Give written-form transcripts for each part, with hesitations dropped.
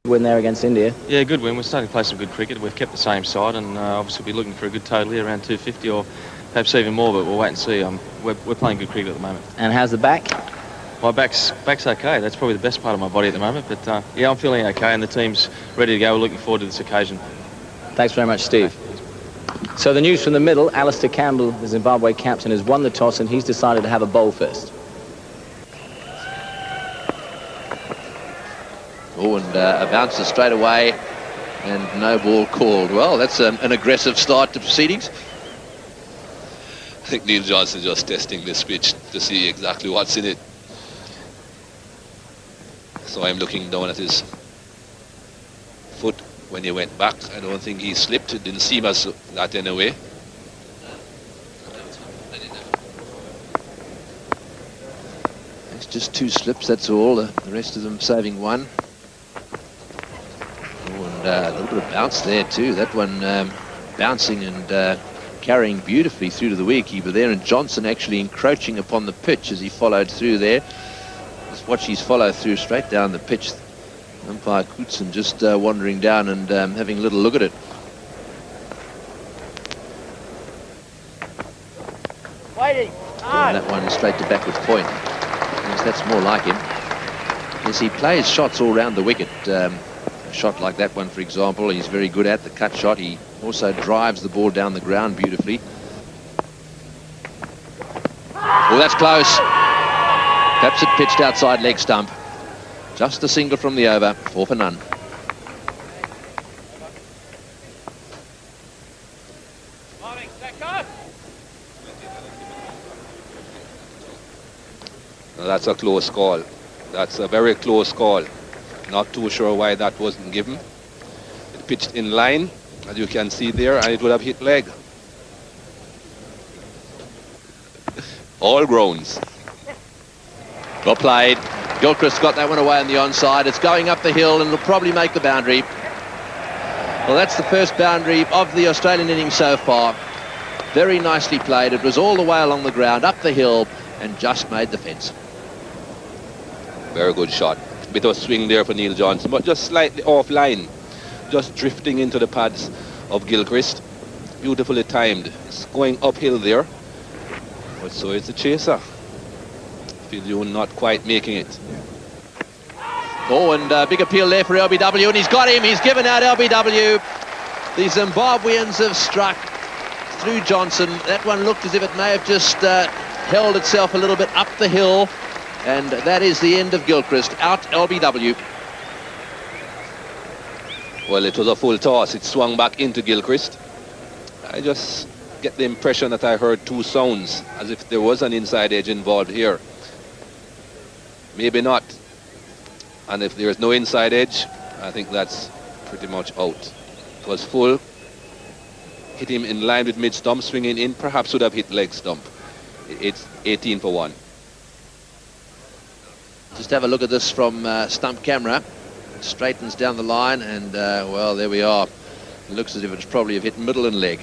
Win there against India. Yeah, good win. We're starting to play some good cricket. We've kept the same side, and obviously we'll be looking for a good total here, around 250 or perhaps even more, but we'll wait and see. We're playing good cricket at the moment. And how's the back? My back's okay. That's probably the best part of my body at the moment, but yeah, I'm feeling okay, and the team's ready to go. We're looking forward to this occasion. Thanks very much, Steve. So the news from the middle, Alistair Campbell, the Zimbabwe captain, has won the toss, and he's decided to have a bowl first. Oh, and a bouncer straight away, and no ball called. Well, that's an aggressive start to proceedings. I think Neil Johnson's just testing this pitch to see exactly what's in it. So I'm looking down at his foot when he went back. I don't think he slipped. It didn't seem as that anyway. It's just 2 slips, that's all. The rest of them saving 1. A little bit of bounce there too. That one bouncing and carrying beautifully through to the wicketkeeper there, and Johnson actually encroaching upon the pitch as he followed through there. Just watch his follow through straight down the pitch. Umpire Coutson just wandering down and having a little look at it. Waiting. And that one straight to backward point. Yes, that's more like him. Yes, he plays shots all round the wicket. Shot like that one, for example, he's very good at the cut shot. He also drives the ball down the ground beautifully. Oh, that's close. Perhaps it pitched outside leg stump. Just a single from the over, 4 for none. Now that's a close call. That's a very close call. Not too sure why that wasn't given. It pitched in line, as you can see there, and it would have hit leg. All grounds. Well played. Gilchrist got that one away on the onside. It's going up the hill and it'll probably make the boundary. Well, that's the first boundary of the Australian innings so far. Very nicely played. It was all the way along the ground, up the hill, and just made the fence. Very good shot. Bit of swing there for Neil Johnson, but just slightly offline, just drifting into the pads of Gilchrist. Beautifully timed. It's going uphill there, but so is the chaser. Fitzjohn not quite making it. Oh, and big appeal there for LBW, and he's got him. He's given out LBW. The Zimbabweans have struck through Johnson. That one looked as if it may have just held itself a little bit up the hill. And that is the end of Gilchrist. Out LBW. Well, it was a full toss. It swung back into Gilchrist. I just get the impression that I heard 2 sounds, as if there was an inside edge involved here. Maybe not. And if there is no inside edge, I think that's pretty much out. It was full. Hit him in line with mid-stump, swinging in. Perhaps would have hit leg stump. It's 18 for 1. Just have a look at this from stump camera. Straightens down the line, and well, there we are. It looks as if it's probably have hit middle and leg.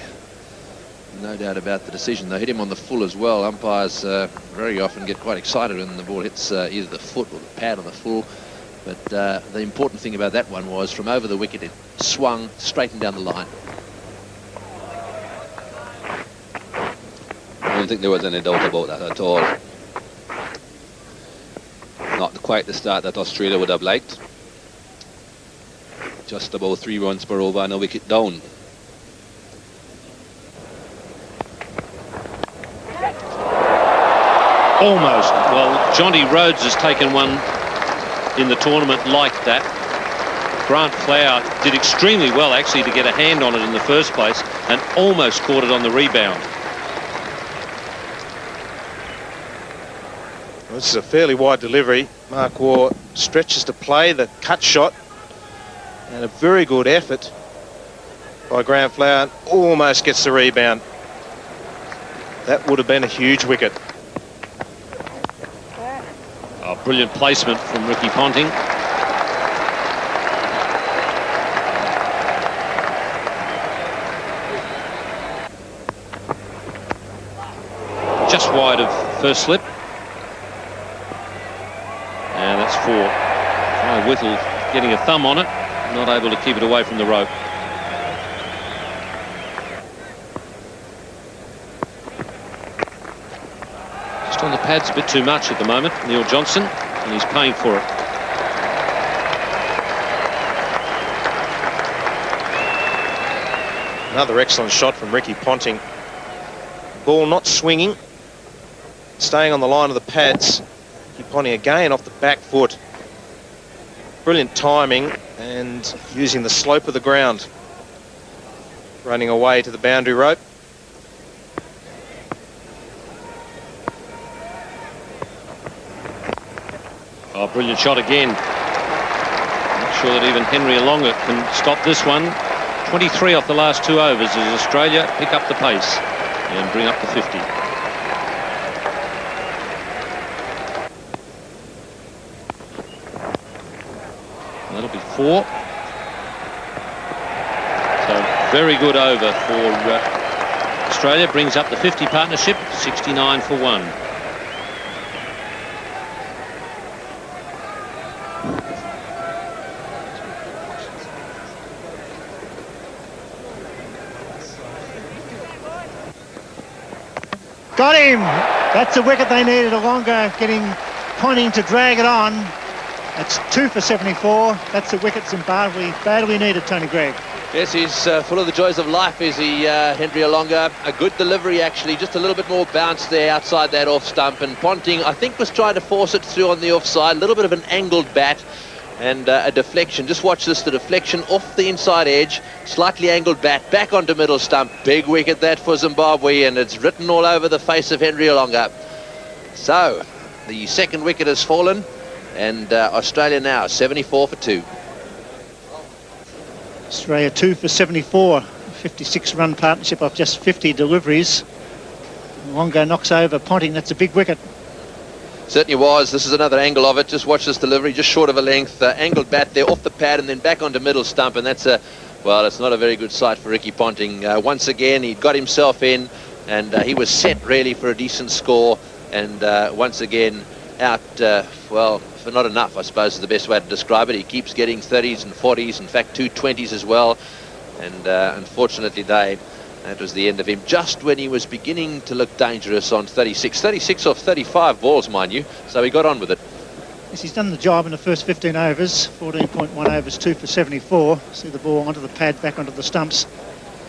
No doubt about the decision. They hit him on the full as well. Umpires very often get quite excited when the ball hits either the foot or the pad on the full. But the important thing about that one was from over the wicket, it swung straight and down the line. I don't think there was any doubt about that at all. Not quite the start that Australia would have liked. Just about 3 runs per over and a wicket down. Almost. Well, Jonty Rhodes has taken one in the tournament like that. Grant Flower did extremely well, actually, to get a hand on it in the first place and almost caught it on the rebound. Well, this is a fairly wide delivery. Mark Waugh stretches to play the cut shot, and a very good effort by Grant Flower. Almost gets the rebound. That would have been a huge wicket. Oh, brilliant placement from Ricky Ponting. Just wide of first slip. And that's 4. Try Whittle getting a thumb on it, not able to keep it away from the rope. On the pads a bit too much at the moment, Neil Johnson, and he's paying for it. Another excellent shot from Ricky Ponting. Ball not swinging, staying on the line of the pads. Ricky Ponting again off the back foot. Brilliant timing and using the slope of the ground. Running away to the boundary rope. Oh, brilliant shot again. Not sure that even Henry Alonga can stop this one. 23 off the last 2 overs as Australia pick up the pace and bring up the 50. That'll be 4. So very good over for Australia. Brings up the 50 partnership, 69 for 1. Got him! That's the wicket they needed. Alonga getting Ponting to drag it on. It's 2 for 74. That's the wicket Zimbabwe badly needed, Tony Greig. Yes, he's full of the joys of life, is he, Henry Alonga. A good delivery, actually. Just a little bit more bounce there outside that off stump. And Ponting, I think, was trying to force it through on the offside. A little bit of an angled bat and a deflection. Just watch this, the deflection off the inside edge. Slightly angled bat, back onto middle stump. Big wicket that for Zimbabwe, and it's written all over the face of Henry Alonga. So, the second wicket has fallen, and Australia now 74 for 2. Australia 2 for 74. 56-run partnership of just 50 deliveries. Alonga knocks over Ponting. That's a big wicket. Certainly was. This is another angle of it. Just watch this delivery, just short of a length. Angled bat there off the pad and then back onto middle stump, and that's a, well, it's not a very good sight for Ricky Ponting. Once again, he got himself in, and he was set really for a decent score, and once again out, well, for not enough, I suppose is the best way to describe it. He keeps getting 30s and 40s, in fact 2 20s as well, and unfortunately that was the end of him just when he was beginning to look dangerous on 36 off 35 balls, mind you, so he got on with it. Yes, he's done the job in the first 15 overs. 14.1 overs, 2 for 74. See the ball onto the pad, back onto the stumps.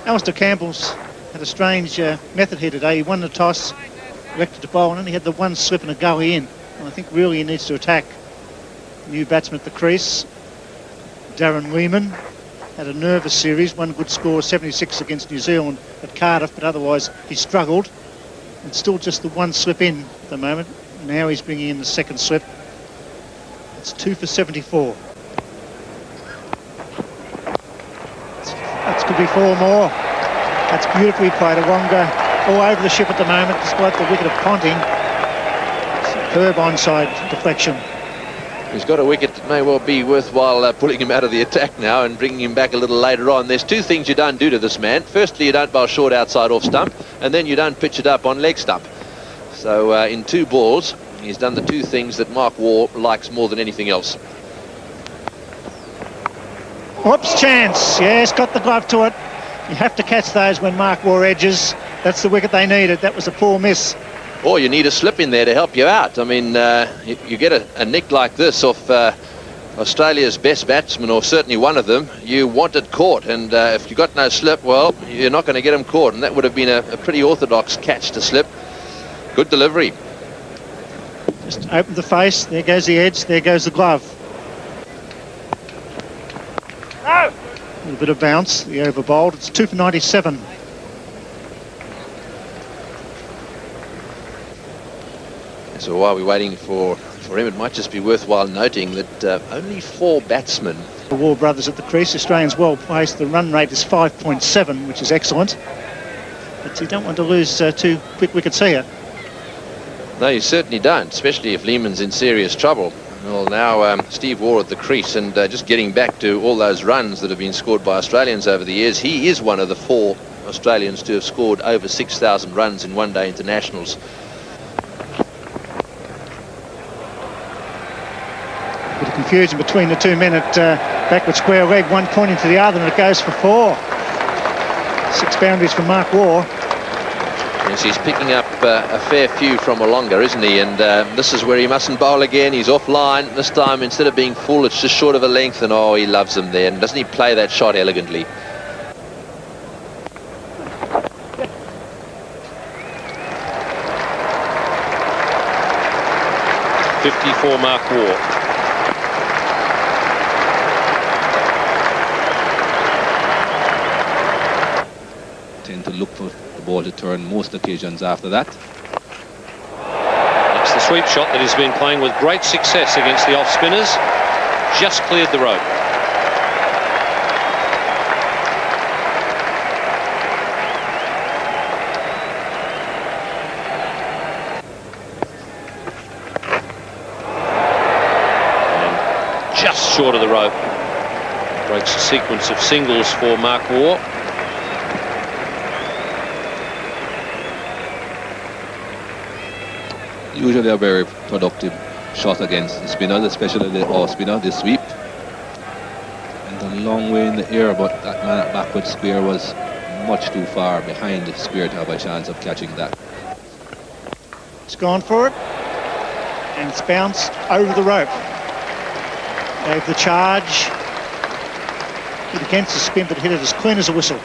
Alistair Campbell's had a strange method here today. He won the toss, elected to bowl, and then he had the one slip and a gully in. And I think really he needs to attack. New batsman at the crease, Darren Weeman. Had a nervous series, one good score, 76 against New Zealand at Cardiff, but otherwise he struggled. And still just the one slip in at the moment. Now he's bringing in the second slip. It's 2 for 74. That could be 4 more. That's beautifully played. Alonga all over the ship at the moment, despite the wicket of Ponting. Superb onside deflection. He's got a wicket that may well be worthwhile pulling him out of the attack now and bringing him back a little later on. There's 2 things you don't do to this man. Firstly, you don't bowl short outside off stump, and then you don't pitch it up on leg stump. So in 2 balls, he's done the 2 things that Mark Waugh likes more than anything else. Whoops, chance. Yes, got the glove to it. You have to catch those when Mark Waugh edges. That's the wicket they needed. That was a poor miss. Or you need a slip in there to help you out. I mean, you get a nick like this off Australia's best batsman, or certainly one of them, you want it caught, and if you got no slip, well, you're not going to get him caught, and that would have been a pretty orthodox catch to slip. Good delivery. Just open the face, there goes the edge, there goes the glove. A little bit of bounce, the over bowled. It's 2 for 97. So while we're waiting for him, it might just be worthwhile noting that only 4 batsmen. The Waugh brothers at the crease. Australians well placed. The run rate is 5.7, which is excellent. But you don't want to lose 2 quick wickets here. No, you certainly don't, especially if Lehman's in serious trouble. Well, now Steve Waugh at the crease, and just getting back to all those runs that have been scored by Australians over the years, he is one of the 4 Australians to have scored over 6,000 runs in one-day internationals. Bit of confusion between the 2 men at backward square leg, one pointing to the other, and it goes for 4. 6 boundaries for Mark Waugh. Yes, he's picking up a fair few from Wollonga, isn't he? And this is where he mustn't bowl again. He's offline. This time, instead of being full, it's just short of a length, and oh, he loves them there. And doesn't he play that shot elegantly? .54 Mark Waugh. Tend to look for the ball to turn most occasions after that. It's the sweep shot that he's been playing with great success against the off-spinners. Just cleared the rope. And just short of the rope. Breaks a sequence of singles for Mark Waugh. Usually a very productive shot against the spinner, especially the off spinner, the sweep. And a long way in the air, but that man at backward square was much too far behind the square to have a chance of catching that. It's gone for it, and it's bounced over the rope. Gave the charge. Hit against the spin, but hit it as clean as a whistle.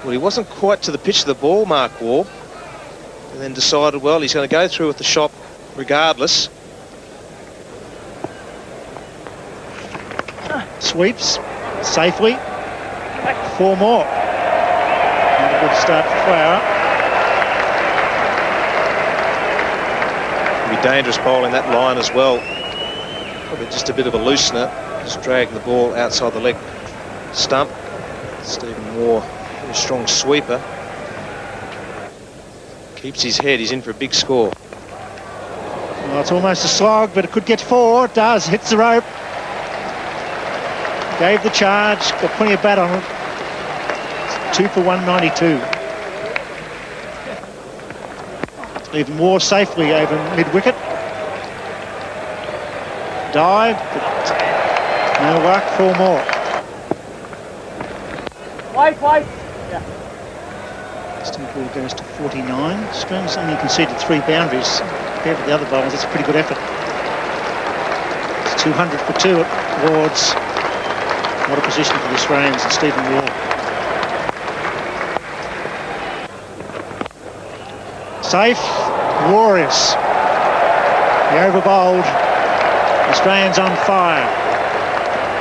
Well, he wasn't quite to the pitch of the ball, Mark Waugh. And then decided, well, he's going to go through with the shot regardless. Sweeps safely. 4 more. And a good start for Flower. It'll be dangerous bowling that line as well. Probably just a bit of a loosener, just dragging the ball outside the leg stump. Stephen Waugh, a strong sweeper. Keeps his head, he's in for a big score. Well, it's almost a slog, but it could get 4. It does, hits the rope. Gave the charge, got plenty of bat on it. It's 2 for 192. Even more safely over mid-wicket. Dive, but no luck, 4 more. Wait. Still ball goes to 49. Australia's only conceded 3 boundaries. Compared to the other bowlers, that's a pretty good effort. It's 200 for 2 at Lord's. What a position for the Australians and Stephen Waugh. Safe, glorious. The over bowled. Australians on fire.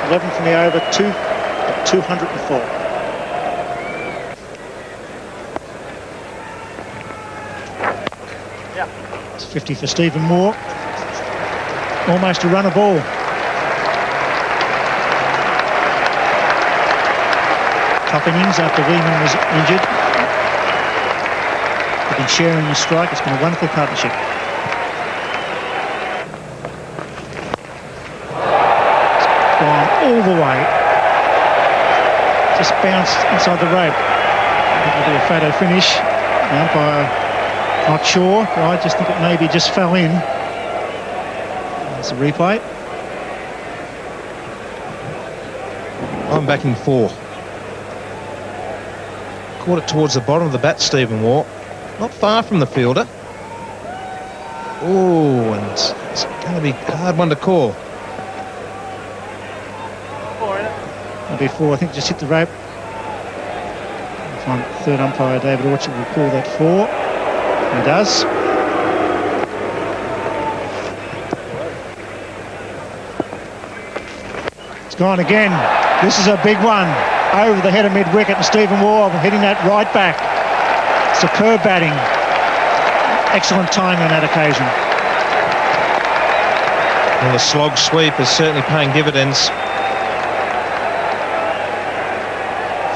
11 from the over, 204. It's 50 for Stephen Waugh. Almost a run a ball. Top innings after Lehman was injured. They've been sharing the strike. It's been a wonderful partnership. It's gone all the way. Just bounced inside the rope. That'll be a photo finish. The umpire not sure, but I just think it maybe just fell in. There's a replay. I'm backing 4. Caught it towards the bottom of the bat, Stephen Waugh. Not far from the fielder. Oh, and it's going to be a hard one to call. That'll be 4. I think just hit the rope. I'll find third umpire David Orchard will call that 4. He does. It's gone again. This is a big one. Over the head of mid-wicket, and Stephen Waugh hitting that right back. Superb batting. Excellent timing on that occasion. Well, the slog sweep is certainly paying dividends.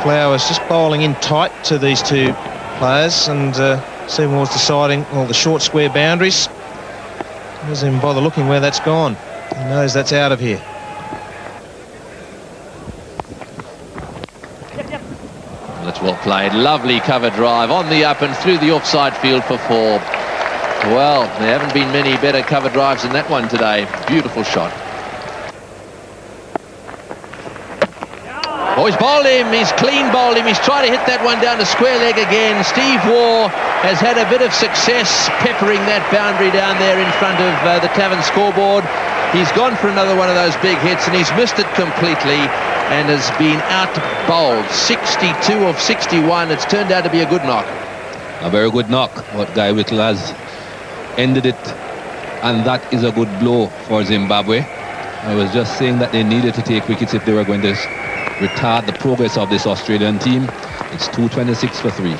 Flowers just bowling in tight to these two players, and Stephen Waugh's deciding all the short square boundaries. He doesn't even bother looking where that's gone. He knows that's out of here. That's well played. Lovely cover drive on the up and through the offside field for 4. Well, there haven't been many better cover drives than that one today. Beautiful shot. Oh, he's bowled him. He's clean bowled him. He's tried to hit that one down to square leg again. Steve Waugh has had a bit of success peppering that boundary down there in front of the Tavern scoreboard. He's gone for another one of those big hits, and he's missed it completely and has been out bowled. 62 of 61. It's turned out to be a good knock. A very good knock. What Guy Whittle has ended it, and that is a good blow for Zimbabwe. I was just saying that they needed to take wickets if they were going to retard the progress of this Australian team. It's 226 for 3.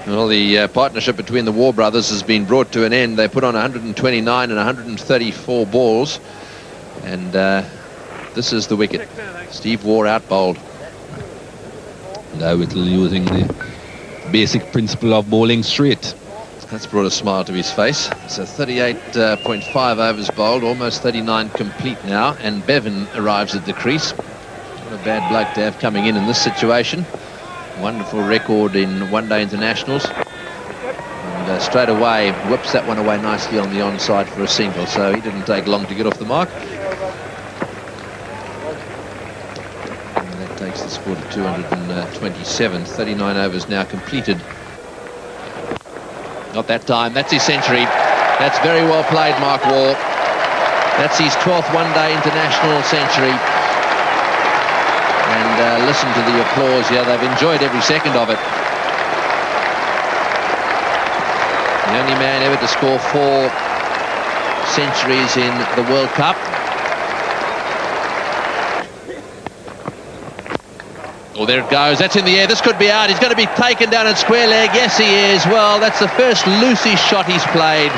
Well, the partnership between the Waugh brothers has been brought to an end. They put on 129 and 134 balls, and this is the wicket. Steve Waugh out bowled. Guy Whittle using the basic principle of bowling straight. That's brought a smile to his face. So 38.5 overs bowled, almost 39 complete now, and Bevan arrives at the crease. What a bad bloke to have coming in this situation. Wonderful record in one-day internationals. And straight away whips that one away nicely on the onside for a single, so he didn't take long to get off the mark. And that takes the score to 227. 39 overs now completed. Not that time. That's his century. That's very well played, Mark Waugh. That's his 12th one-day international century. And listen to the applause here. They've enjoyed every second of it. The only man ever to score 4 centuries in the World Cup. Oh, there it goes. That's in the air. This could be out. He's going to be taken down at square leg. Yes, he is. Well, that's the first loosey shot he's played.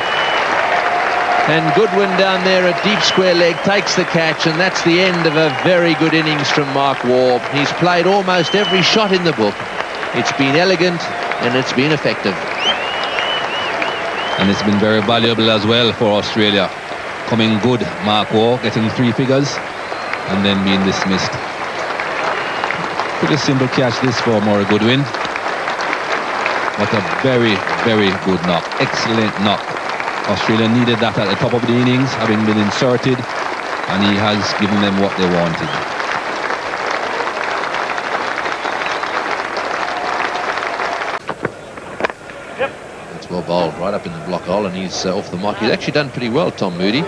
And Goodwin down there at deep square leg takes the catch, and that's the end of a very good innings from Mark Waugh. He's played almost every shot in the book. It's been elegant and it's been effective. And it's been very valuable as well for Australia. Coming good, Mark Waugh getting 3 figures and then being dismissed. Pretty simple catch this for Murray Goodwin. But a very, very good knock. Excellent knock. Australia needed that at the top of the innings, having been inserted, and he has given them what they wanted. That's well bowled, right up in the block hole, and he's off the mark. He's actually done pretty well, Tom Moody.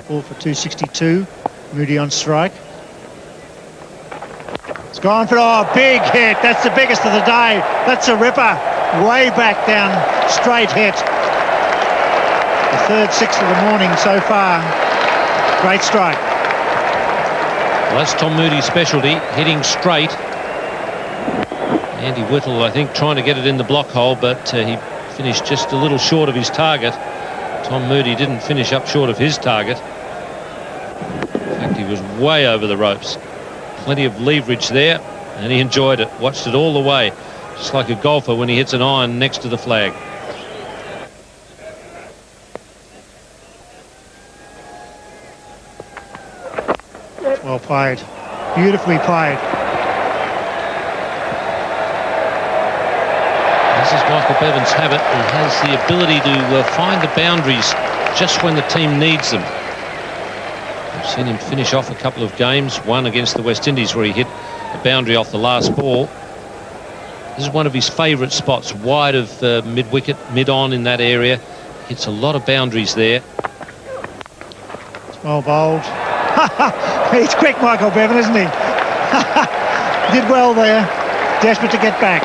Ball for 262. Moody on strike. It's gone for a big hit. That's the biggest of the day. That's a ripper. Way back down, straight hit. The third 6 of the morning so far. Great strike. Well, that's Tom Moody's specialty, hitting straight. Andy Whittle, I think, trying to get it in the block hole, but he finished just a little short of his target. Tom Moody didn't finish up short of his target. In fact, he was way over the ropes. Plenty of leverage there, and he enjoyed it. Watched it all the way, just like a golfer when he hits an iron next to the flag. Well played. Beautifully played. This is Michael Bevan's habit. He has the ability to find the boundaries just when the team needs them. I've seen him finish off a couple of games, one against the West Indies where he hit a boundary off the last ball. This is one of his favourite spots, wide of mid-wicket, mid-on in that area. Hits a lot of boundaries there. It's well bowled. He's quick, Michael Bevan, isn't he? Did well there. Desperate to get back.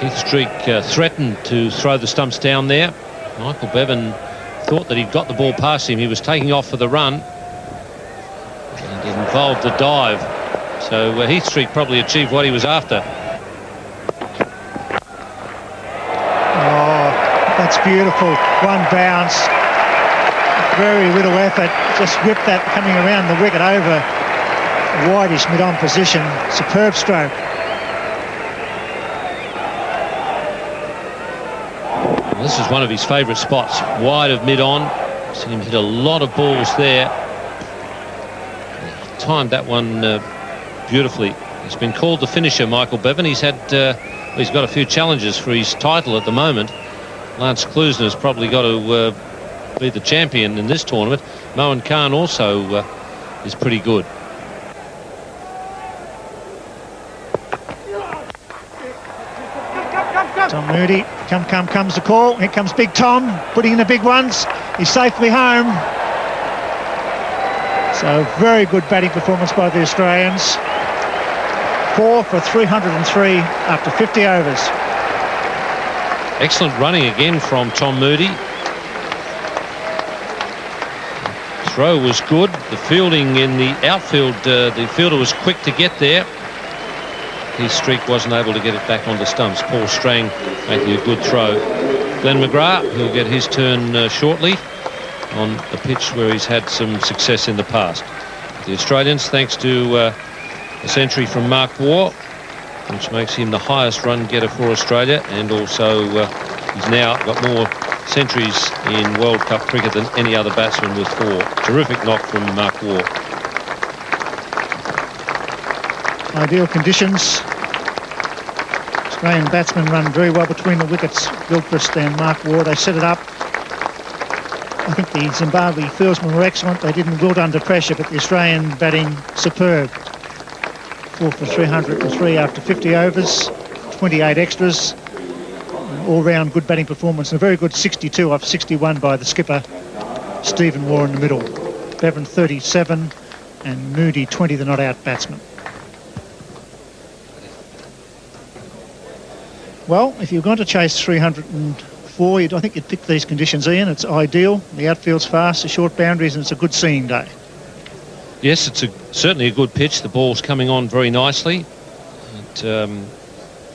Heath Streak threatened to throw the stumps down there. Michael Bevan thought that he'd got the ball past him. He was taking off for the run. And it involved the dive. So Heath Streak probably achieved what he was after. Oh, that's beautiful. One bounce. Very little effort. Just whipped that coming around the wicket over. Wideish mid-on position. Superb stroke. Well, this is one of his favourite spots, wide of mid-on. Seen him hit a lot of balls there. He timed that one beautifully. He's been called the finisher, Michael Bevan. He's had, he's got a few challenges for his title at the moment. Lance Klusener's probably got to be the champion in this tournament. Mohan Khan also is pretty good. Tom Moody, comes the call. Here comes Big Tom, putting in the big ones. He's safely home. So very good batting performance by the Australians. 4 for 303 after 50 overs. Excellent running again from Tom Moody. Throw was good. The fielding in the outfield, the fielder was quick to get there. Heath Streak wasn't able to get it back on the stumps. Paul Strang making a good throw. Glenn McGrath, who'll get his turn shortly on a pitch where he's had some success in the past. The Australians, thanks to a century from Mark Waugh, which makes him the highest run getter for Australia, and also he's now got more centuries in World Cup cricket than any other batsman with 4. Terrific knock from Mark Waugh. Ideal conditions. Australian batsmen run very well between the wickets. Gilchrist and Mark Waugh, they set it up. I think the Zimbabwe fieldsmen were excellent. They didn't wilt under pressure, but the Australian batting superb. 4 for 303 after 50 overs, 28 extras. All-round good batting performance, and a very good 62 off 61 by the skipper, Stephen Waugh in the middle. Bevan 37 and Moody 20, the not-out batsman. Well, if you're going to chase 304, I think you'd pick these conditions, Ian. It's ideal. The outfield's fast, the short boundaries, and it's a good seeing day. Yes, it's certainly a good pitch. The ball's coming on very nicely. And,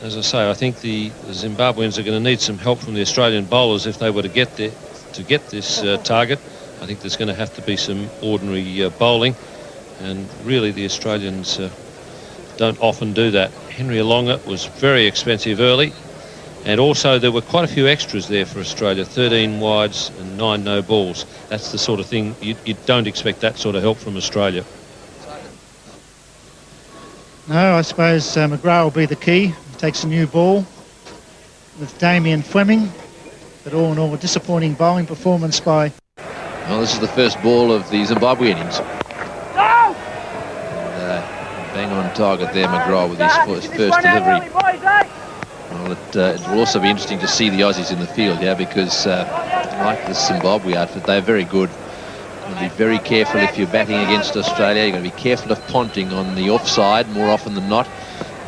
as I say, I think the Zimbabweans are going to need some help from the Australian bowlers if they were to get there, to get this target. I think there's going to have to be some ordinary bowling, and really the Australians don't often do that. Henry Alonga was very expensive early, and also there were quite a few extras there for Australia, 13 wides and 9 no balls. That's the sort of thing you don't expect that sort of help from Australia. No, I suppose McGrath will be the key. He takes a new ball with Damien Fleming, but all in all a disappointing bowling performance by... Well, this is the first ball of the Zimbabwe innings. Bang on target there, McGrath, with his first delivery. Well, it will also be interesting to see the Aussies in the field here, because like the Zimbabwe outfit, they're very good. You're going to be very careful if you're batting against Australia. You're going to be careful of Ponting on the offside more often than not.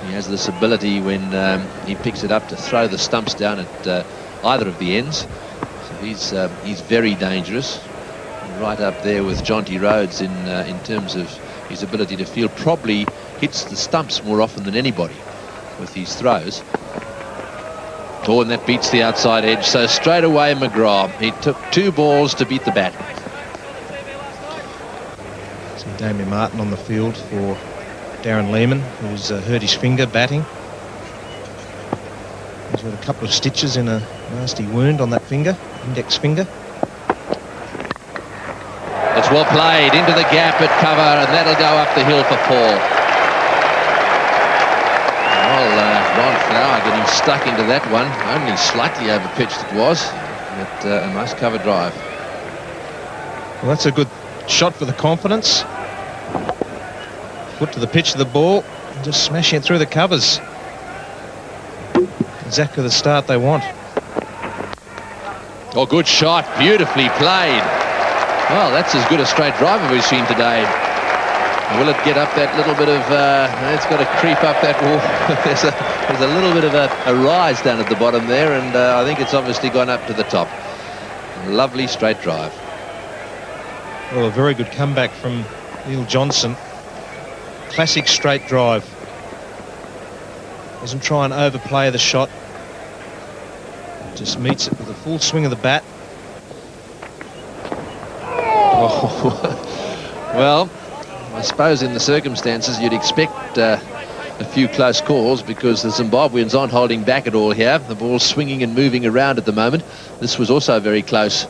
He has this ability when he picks it up to throw the stumps down at either of the ends. So he's very dangerous. Right up there with Jonty Rhodes in terms of his ability to field. Probably hits the stumps more often than anybody with these throws. Oh, and that beats the outside edge. So straight away McGrath, he took 2 balls to beat the bat. Some Damien Martin on the field for Darren Lehmann, who's hurt his finger batting. He's got a couple of stitches in a nasty wound on that finger, index finger. It's well played into the gap at cover, and that'll go up the hill for Paul. Well, Grant Flower getting stuck into that one. Only slightly over-pitched it was, but a nice cover drive. Well, that's a good shot for the confidence. Foot to the pitch of the ball, and just smashing it through the covers. Exactly the start they want. Oh, good shot. Beautifully played. Well, that's as good a straight drive as we've seen today. Will it get up that little bit of... it's got to creep up that wall. there's a little bit of a rise down at the bottom there, and I think it's obviously gone up to the top. Lovely straight drive. Well, a very good comeback from Neil Johnson. Classic straight drive. Doesn't try and overplay the shot. Just meets it with a full swing of the bat. Oh. Well, I suppose in the circumstances you'd expect a few close calls, because the Zimbabweans aren't holding back at all here. The ball's swinging and moving around at the moment. This was also very close.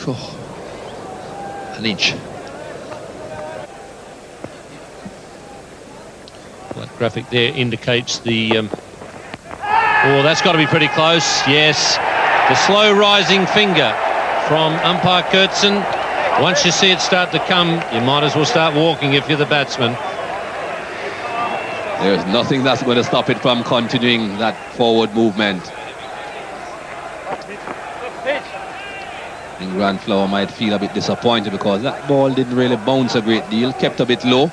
Oh, an inch. That graphic there indicates the... oh, that's got to be pretty close. Yes. The slow rising finger from umpire Kurtzen. Once you see it start to come, you might as well start walking if you're the batsman. There's nothing that's going to stop it from continuing that forward movement. I think Grant Flower might feel a bit disappointed because that ball didn't really bounce a great deal, kept a bit low.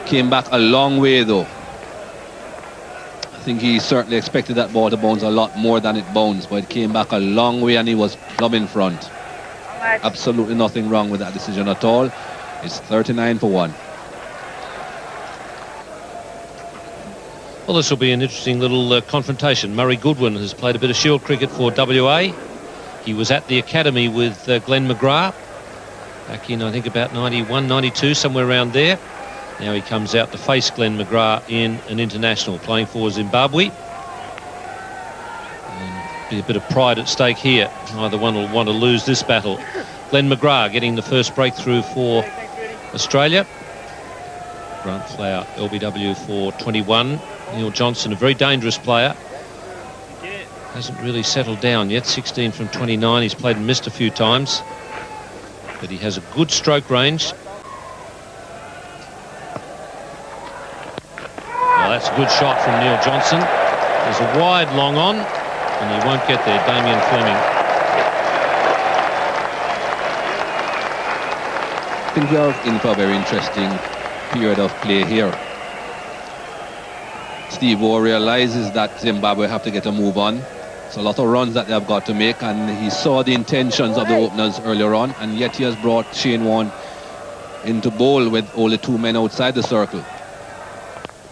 Came back a long way though. I think he certainly expected that ball to bounce a lot more than it bounced, but it came back a long way and he was plumb in front. Absolutely nothing wrong with that decision at all. It's 39 for 1. Well, this will be an interesting little confrontation. Murray Goodwin has played a bit of Shield cricket for WA. He was at the academy with Glenn McGrath back in, I think, about 91, 92, somewhere around there. Now he comes out to face Glenn McGrath in an international, playing for Zimbabwe. And be a bit of pride at stake here. Either one will want to lose this battle. Glenn McGrath getting the first breakthrough for Australia. Grant Flower, LBW for 21. Neil Johnson, a very dangerous player. Hasn't really settled down yet. 16 from 29. He's played and missed a few times, but he has a good stroke range. Well, that's a good shot from Neil Johnson. There's a wide long on, and he won't get there. Damien Fleming. I think we are in for a very interesting period of play here. Steve Waugh realizes that Zimbabwe have to get a move on. It's a lot of runs that they have got to make, and he saw the intentions of the openers earlier on, and yet he has brought Shane Warne into bowl with only 2 men outside the circle.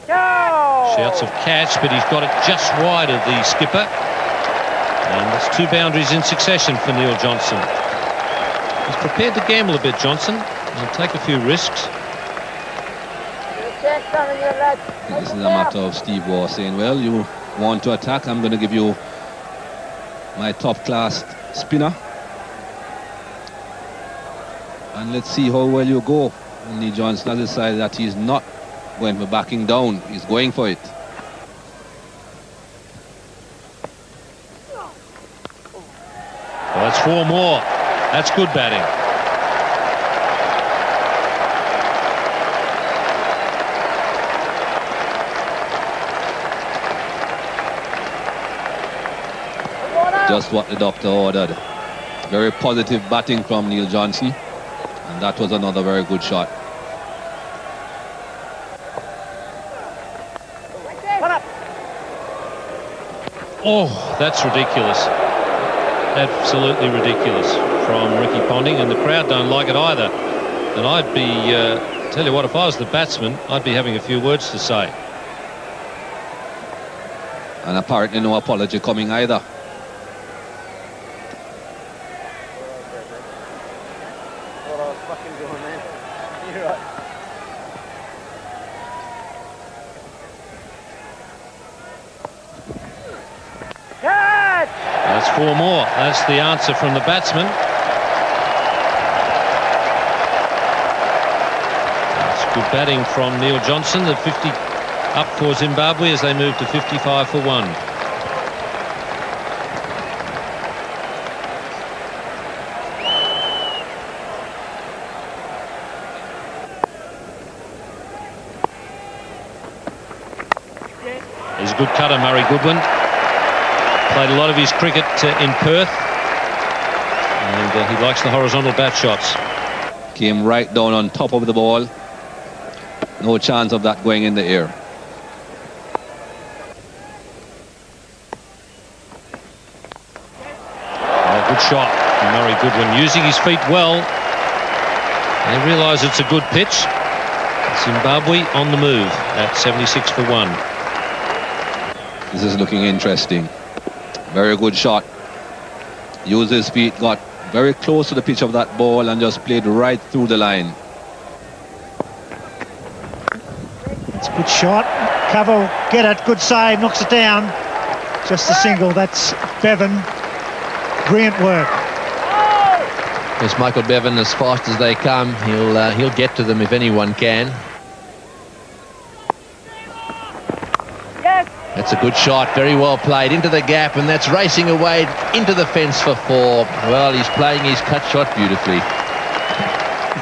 Shouts of catch, but he's got it just wide of the skipper. And that's 2 boundaries in succession for Neil Johnson. He's prepared to gamble a bit, Johnson, and take a few risks. I think this is a matter of Steve Waugh saying, well, you want to attack, I'm going to give you my top-class spinner. And let's see how well you go. And Neil Johnson has decided that he's not going for backing down. He's going for it. Well, that's 4 more. That's good batting. Just what the doctor ordered. Very positive batting from Neil Johnson, and that was another very good shot. Oh, that's ridiculous. Absolutely ridiculous from Ricky Ponting, and the crowd don't like it either. And I'd be, tell you what, if I was the batsman, I'd be having a few words to say. And apparently no apology coming either. That's 4 more. That's the answer from the batsman. That's good batting from Neil Johnson. The up for Zimbabwe as they move to 55 for 1. He's a good cutter, Murray Goodwin. Played a lot of his cricket in Perth, and he likes the horizontal bat shots. Came right down on top of the ball. No chance of that going in the air. Oh, good shot from Murray Goodwin, using his feet well. They realise it's a good pitch. Zimbabwe on the move at 76 for 1. This is looking interesting. Very good shot. Used his feet, got very close to the pitch of that ball and just played right through the line. It's a good shot. Cover, get it, good save, knocks it down. Just a single, that's Bevan. Brilliant work. Yes, Michael Bevan, as fast as they come, he'll get to them if anyone can. That's a good shot, very well played into the gap, and that's racing away into the fence for 4. Well, he's playing his cut shot beautifully.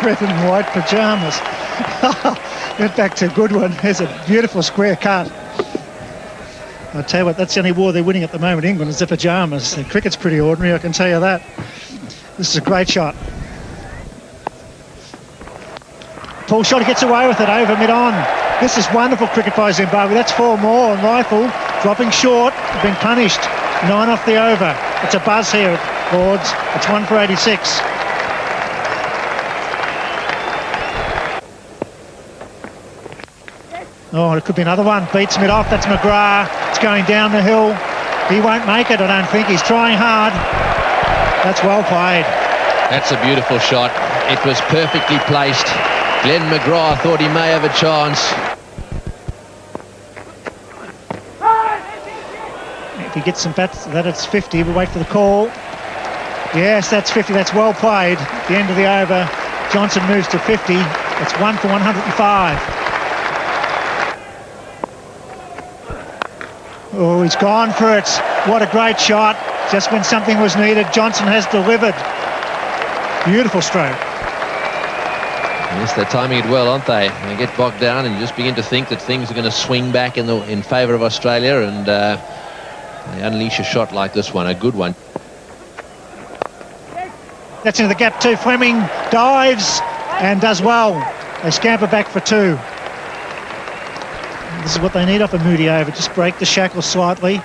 Red and white pyjamas. Went back to Goodwin. There's a beautiful square cut. I'll tell you what, that's the only war they're winning at the moment, England, is the pyjamas. The cricket's pretty ordinary, I can tell you that. This is a great shot. Pull shot, he gets away with it over mid-on. This is wonderful cricket by Zimbabwe. That's 4 more, and Reiffel dropping short, been punished. 9 off the over. It's a buzz here, Lords. It's 1 for 86. Oh, it could be another one. Beats mid off. That's McGrath. It's going down the hill. He won't make it, I don't think. He's trying hard. That's well played. That's a beautiful shot. It was perfectly placed. Glenn McGrath thought he may have a chance. If he gets some bats, that it's 50. We'll wait for the call. Yes, that's 50. That's well played. At the end of the over, Johnson moves to 50. It's 1 for 105. Oh, he's gone for it. What a great shot. Just when something was needed, Johnson has delivered. Beautiful stroke. Yes, they're timing it well, aren't they? They get bogged down and you just begin to think that things are going to swing back in favour of Australia, and they unleash a shot like this one, a good one. That's into the gap too. Fleming dives and does well. They scamper back for 2. This is what they need off a Moody over. Just break the shackles slightly.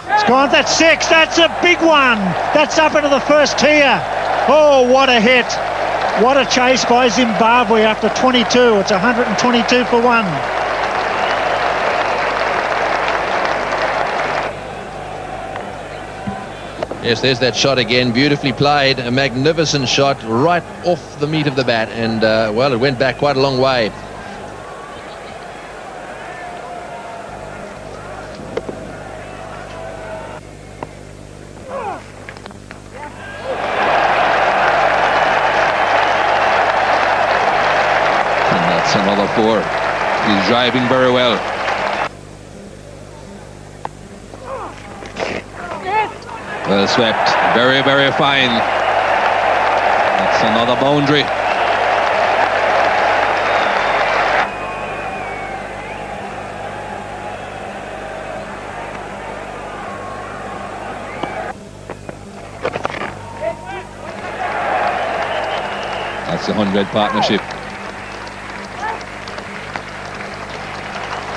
It's gone. That's 6. That's a big one. That's up into the first tier. Oh, what a hit. What a chase by Zimbabwe after 22. It's 122 for 1. Yes, there's that shot again, beautifully played, a magnificent shot right off the meat of the bat, and well, it went back quite a long way. And that's another 4. He's driving very well. Well swept, very, very fine. That's another boundary. That's the 100 partnership.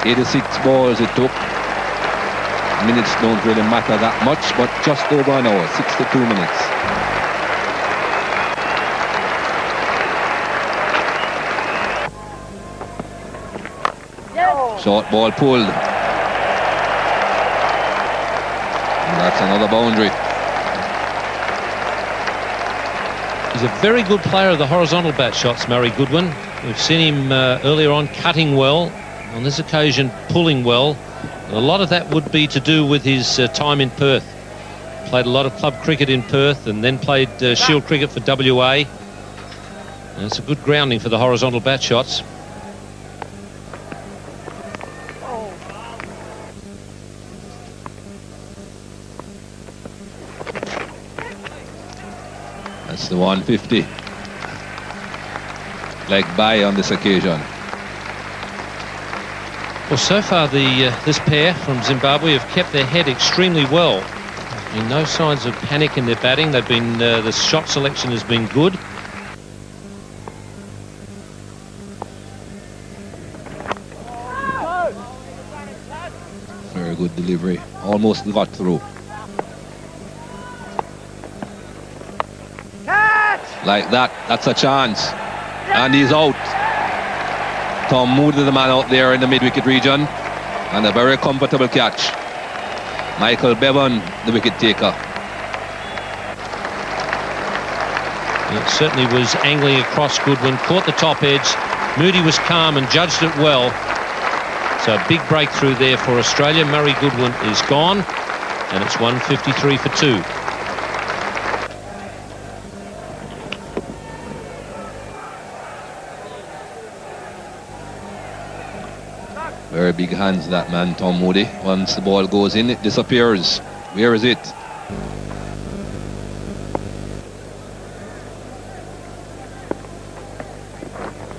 86 balls it took. Minutes don't really matter that much, but just over an hour, 62 minutes. Short ball pulled. And that's another boundary. He's a very good player of the horizontal bat shots, Murray Goodwin. We've seen him earlier on cutting well, on this occasion pulling well. A lot of that would be to do with his time in Perth. Played a lot of club cricket in Perth and then played Shield cricket for WA. And it's a good grounding for the horizontal bat shots. That's the 150. Leg by on this occasion. Well, so far this pair from Zimbabwe have kept their head extremely well. There's been no signs of panic in their batting. They've been the shot selection has been good. Very good delivery. Almost got through. Like that, that's a chance. And he's out. Tom Moody, the man out there in the mid-wicket region. And a very comfortable catch. Michael Bevan, the wicket taker. It certainly was angling across Goodwin, caught the top edge. Moody was calm and judged it well. So a big breakthrough there for Australia. Murray Goodwin is gone, and it's 153 for 2. Very big hands, that man, Tom Moody. Once the ball goes in, it disappears. Where is it?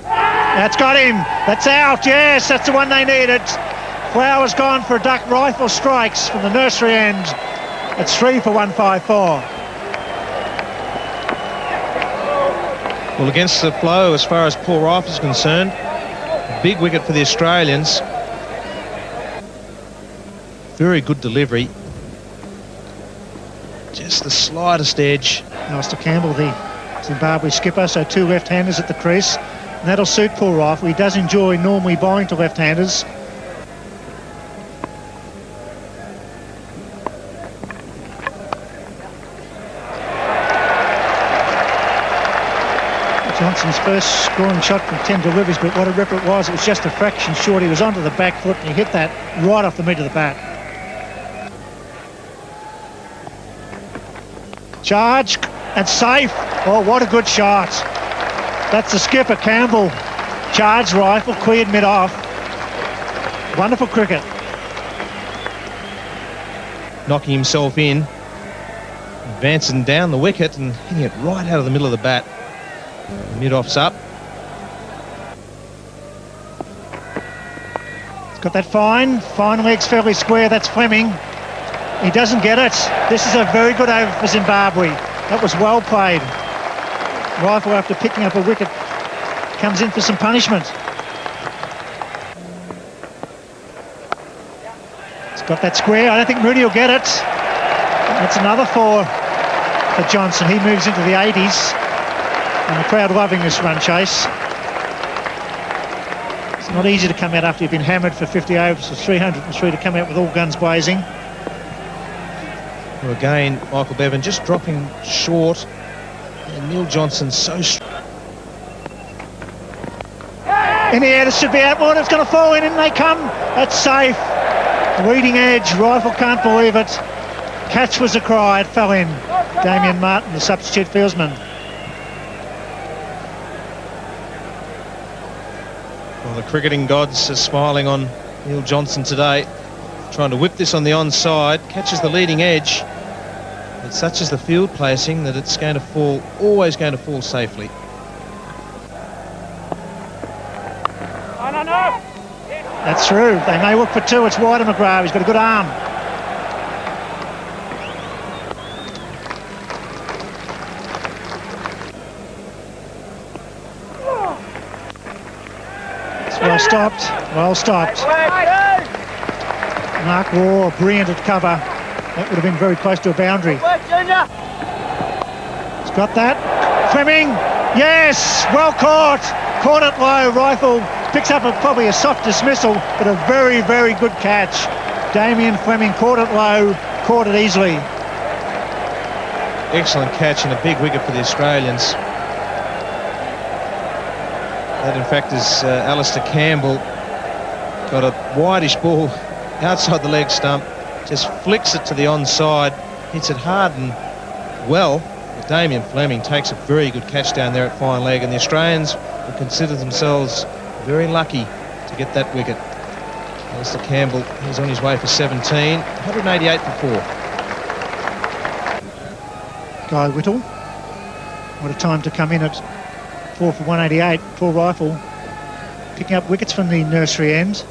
That's got him. That's out. Yes, that's the one they needed. Flowers gone for a duck. Reiffel strikes from the nursery end. It's 3 for 154. Well, against the flow, as far as Paul Reiffel is concerned, big wicket for the Australians. Very good delivery. Just the slightest edge. Alistair Campbell, the Zimbabwe skipper, so 2 left-handers at the crease. And that'll suit Paul Reiffel. He does enjoy normally bowling to left-handers. Johnson's first scoring shot from 10 deliveries, but what a ripper it was just a fraction short. He was onto the back foot and he hit that right off the mid of the bat. Charge and safe. Oh, what a good shot. That's the skipper, Campbell. Charged Reiffel, cleared mid-off. Wonderful cricket. Knocking himself in, advancing down the wicket and hitting it right out of the middle of the bat. Mid-off's up. He's got that fine legs fairly square. That's Fleming. He doesn't get it. This is a very good over for Zimbabwe. That was well played. Reiffel, after picking up a wicket, comes in for some punishment. He's got that square. I don't think Moody will get it. That's another 4 for Johnson. He moves into the 80s. And the crowd loving this run chase. It's not easy to come out after you've been hammered for 50 overs for 303 to come out with all guns blazing. Well, again, Michael Bevan just dropping short. And Neil Johnson so strong. In the air, this should be out more. It's going to fall in and they come. That's safe. Leading edge. Reiffel can't believe it. Catch was a cry. It fell in. Damien Martin, the substitute fieldsman. Well, the cricketing gods are smiling on Neil Johnson today. Trying to whip this on the onside. Catches the leading edge. But such is the field placing that it's going to fall, always going to fall safely. That's through. They may look for 2. It's wide of McGrath. He's got a good arm. It's well stopped. Well stopped. Mark Waugh, brilliant at cover. That would have been very close to a boundary. He's got that. Fleming, yes, well caught. Caught it low. Reiffel picks up probably a soft dismissal, but a very, very good catch. Damien Fleming caught it low, caught it easily. Excellent catch and a big wicket for the Australians. That, in fact, is Alistair Campbell. Got a wideish ball outside the leg stump, just flicks it to the onside, hits it hard and well, Damien Fleming takes a very good catch down there at fine leg, and the Australians will consider themselves very lucky to get that wicket. Alistair Campbell, he's on his way for 17, 188 for 4. Guy Whittle, what a time to come in at 4 for 188. Poor Reiffel picking up wickets from the nursery end.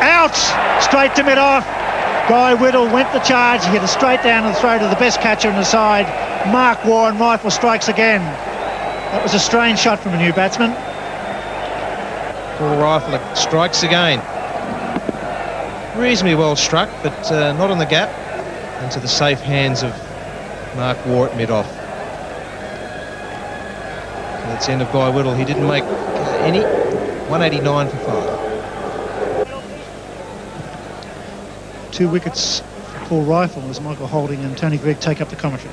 Out! Straight to mid-off. Guy Whittle went the charge. He hit it straight down the throat of the best catcher in the side, Mark Waugh, and Reiffel strikes again. That was a strange shot from a new batsman. Poor Reiffel strikes again. Reasonably well struck, but not on the gap, and to the safe hands of Mark Waugh at mid-off. So that's the end of Guy Whittle. He didn't make any. 189 for 5. 2 wickets for Paul Reiffel as Michael Holding and Tony Gregg take up the commentary.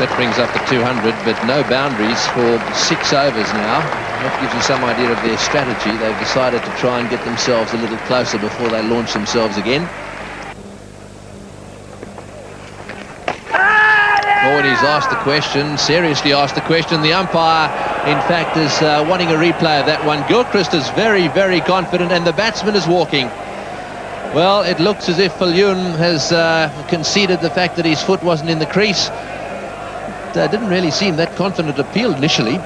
That brings up the 200, but no boundaries for 6 overs now. That gives you some idea of their strategy. They've decided to try and get themselves a little closer before they launch themselves again. Oh, and he's asked the question, seriously asked the question. The umpire, in fact, is wanting a replay of that one. Gilchrist is very, very confident, and the batsman is walking. Well, it looks as if Falloon has conceded the fact that his foot wasn't in the crease. Didn't really seem that confident appeal initially.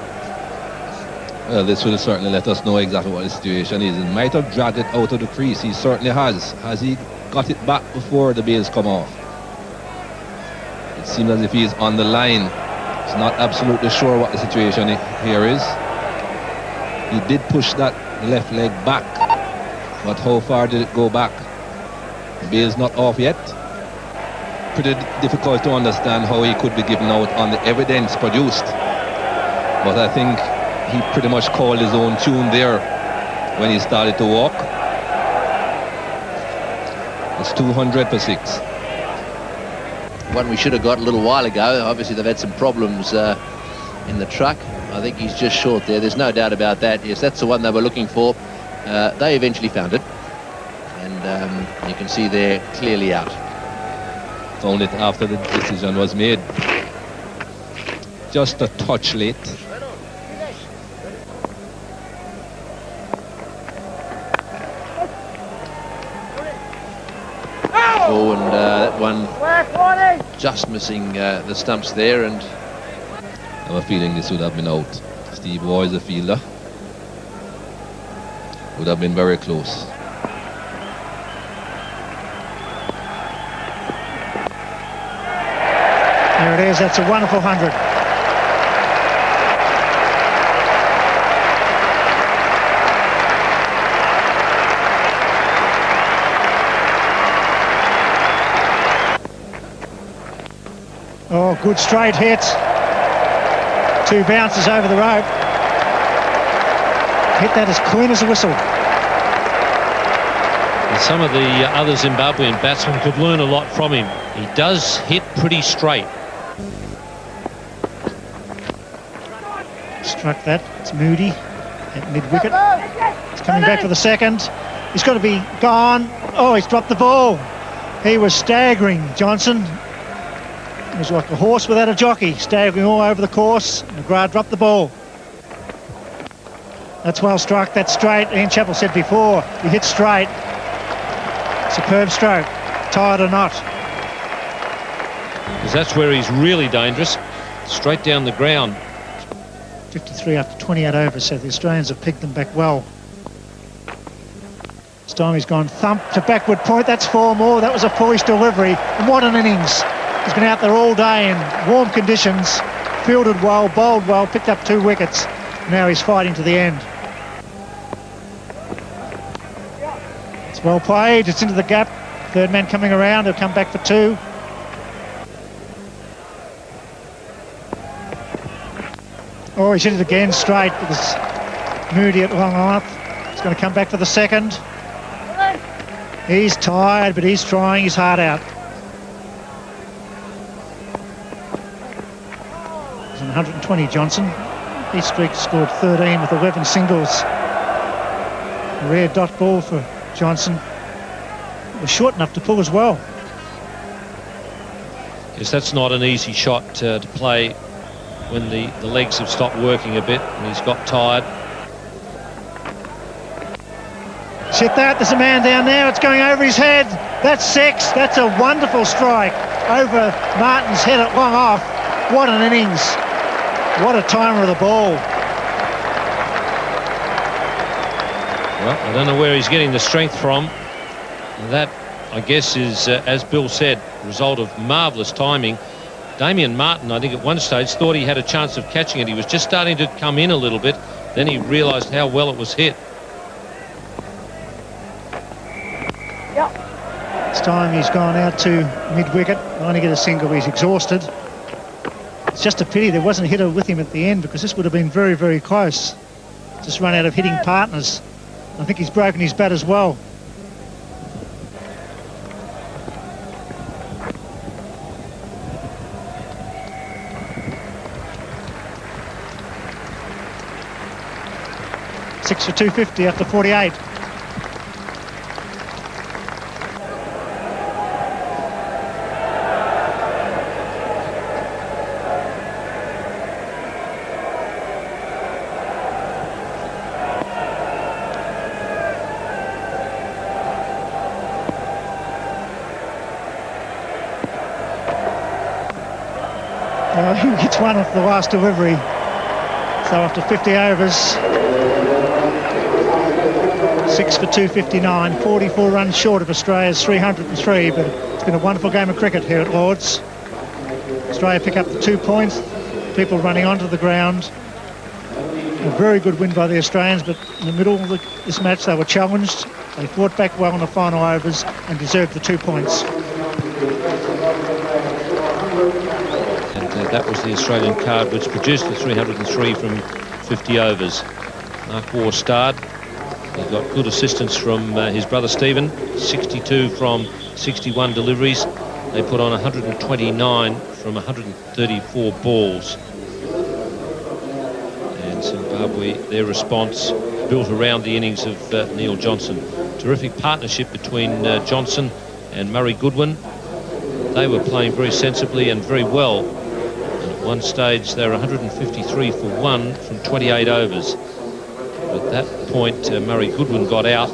Well, this will certainly let us know exactly what the situation is. He might have dragged it out of the crease. He certainly has. Has he got it back before the bails come off? It seems as if he is on the line. He's not absolutely sure what the situation here is. He did push that left leg back, but how far did it go back? The bail's not off yet. Pretty difficult to understand how he could be given out on the evidence produced, but I think he pretty much called his own tune there when he started to walk. It's 200 for 6. One we should have got a little while ago. Obviously they've had some problems in the truck. I think he's just short there, there's no doubt about that. Yes, that's the one they were looking for. They eventually found it, and you can see they're clearly out. Found it after the decision was made. Just a touch late. Oh, and that one just missing the stumps there, and I have a feeling this would have been out. Steve Waugh is a fielder. Would have been very close. There it is, that's a wonderful 100. Oh, good straight hit. 2 bounces over the rope. Hit that as clean as a whistle. And some of the other Zimbabwean batsmen could learn a lot from him. He does hit pretty straight. Struck that. It's Moody at mid-wicket. He's coming back for the second. He's got to be gone. Oh, he's dropped the ball. He was staggering, Johnson. It was like a horse without a jockey, staggering all over the course. McGrath dropped the ball. That's well struck. That's straight. Ian Chappell said before, he hit straight. Superb stroke. Tired or not. Because that's where he's really dangerous. Straight down the ground. 53 after 28 overs, so the Australians have picked them back well. This time he's gone thump to backward point. That's 4 more. That was a foolish delivery. And what an innings. He's been out there all day in warm conditions, fielded well, bowled well, picked up 2 wickets. Now he's fighting to the end. It's well played. It's into the gap. Third man coming around. He'll come back for 2. Oh, he's hit it again straight with this Moody at long off. He's going to come back for the second. He's tired, but he's trying his heart out. He's on 120, Johnson. East Street scored 13 with 11 singles. A rare dot ball for Johnson. It was short enough to pull as well. Yes, that's not an easy shot to play when the legs have stopped working a bit and he's got tired. Hit that, there's a man down there, it's going over his head. That's 6, that's a wonderful strike over Martin's head at long off. What an innings. What a timer of the ball. Well, I don't know where he's getting the strength from. That, I guess, is, as Bill said, a result of marvellous timing. Damien Martin, I think at one stage, thought he had a chance of catching it. He was just starting to come in a little bit. Then he realised how well it was hit. This time he's gone out to mid-wicket. Only get a single, he's exhausted. It's just a pity there wasn't a hitter with him at the end, because this would have been very, very close. Just run out of hitting partners. I think he's broken his bat as well. Six for 250 after 48. He hits one off the last delivery. So after 50 overs, 6 for 259, 44 runs short of Australia's 303, but it's been a wonderful game of cricket here at Lord's. Australia pick up the 2 points, people running onto the ground. A very good win by the Australians, but in the middle of this match they were challenged. They fought back well in the final overs and deserved the 2 points. That was the Australian card which produced the 303 from 50 overs. Mark Waugh starred. He got good assistance from his brother Stephen, 62 from 61 deliveries. They put on 129 from 134 balls. And Zimbabwe, their response built around the innings of Neil Johnson. Terrific partnership between Johnson and Murray Goodwin. They were playing very sensibly and very well. At one stage they were 153 for 1 from 28 overs. At that point Murray Goodwin got out